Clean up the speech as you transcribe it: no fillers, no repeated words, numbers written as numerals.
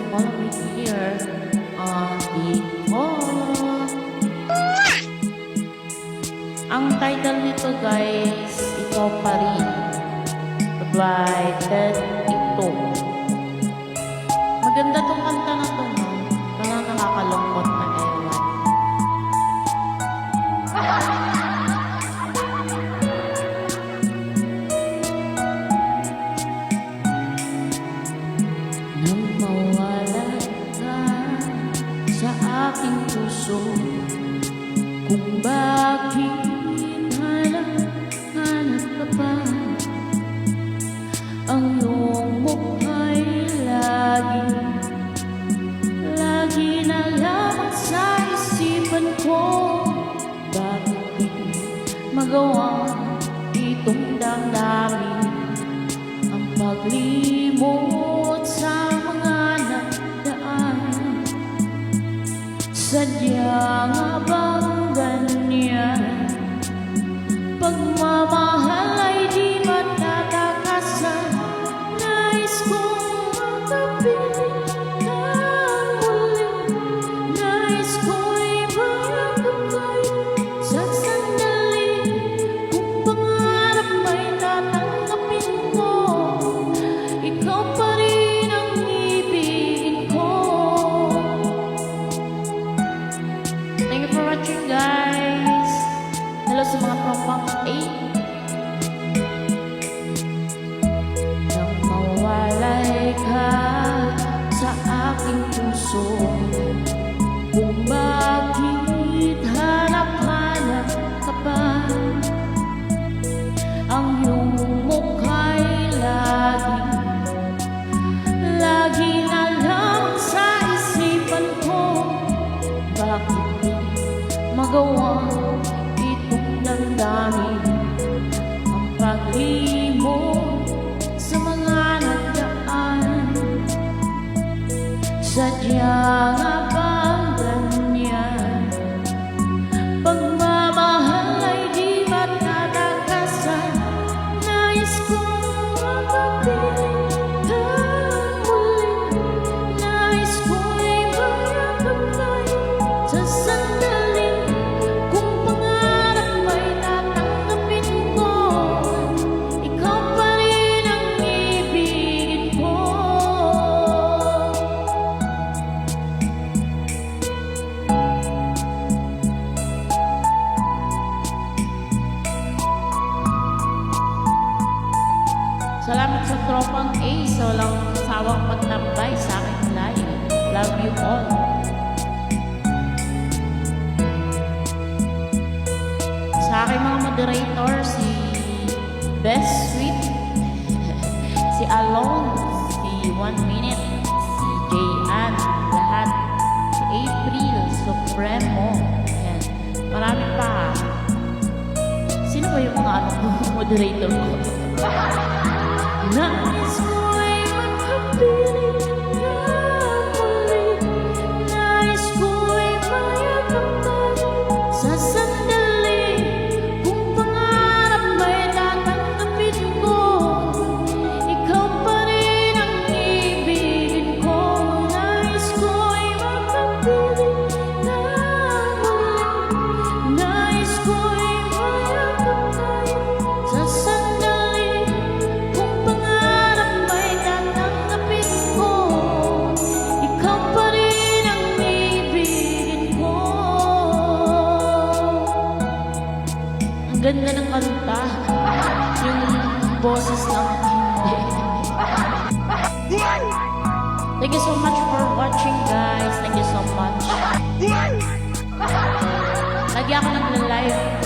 follow me here on TikTok. Ang title nito guys, Ikaw Pa Rin by Ted Ito. Maganda tong kanta na to, no? Parang nakakalungkot na ewan. Nang mawala ka sa aking puso, kung bakit hanap ka pa, ang iyong mukha'y lagi na lamang sa isipan ko. Bakit di magawa itong damdamin ang paglimot sa mga nagdaan? Sadya nga bang ganyan? Pagmamahal ay di matatakasan. Nais kong makapiling kang muli. Nais ko'y mayakap kayo sa sandali. Kung pangarap ay tatanggapin ko, ikaw pa rin ang ibigin ko. Thank you for watching, guys. Hello sa mga tropang A. Nang mawalay ka sa aking puso, kung bakit hanap-hanap ka pa, ang iyong mukha'y lagi na lang sa isipan ko. Bakit di magawa itong damdamin ang paglimot sa mga nagdaan? Sadya nga bang ganyan? Pagmamahal ay di matatakasan. Nais kong makapiling kang muli. Nais ko'y mayakap kayo sa sandali. Kung pangarap ay tatanggapin ko, ikaw pa rin ang ibigin ko. Salamat sa tropang A sa walang sawang pagtambay sa aking live. Love you all. Sa aking mga moderator, si Best Sweet, si Alon, si 1 Minute, si J.Ann, lahat, si April, Supremo, yan. Marami pa. Sino ba yung mga moderator ko? Nais ko'y makapiling kang muli. Nais ko'y mayakap kayo sa sandali. Kung pangarap ay tatanggapin ko, ikaw pa rin ang ibigin ko. Nais ko'y makapiling kang muli. Nais ko'y mayakap kayo sa sandali. Kung pangarap ay tatanggapin ko, ikaw pa rin ang ibigin ko. Ang ganda ng kanta. Yung boses lang hindi. Thank you so much for watching, guys. Thank you so much. Lagi ako nagla-live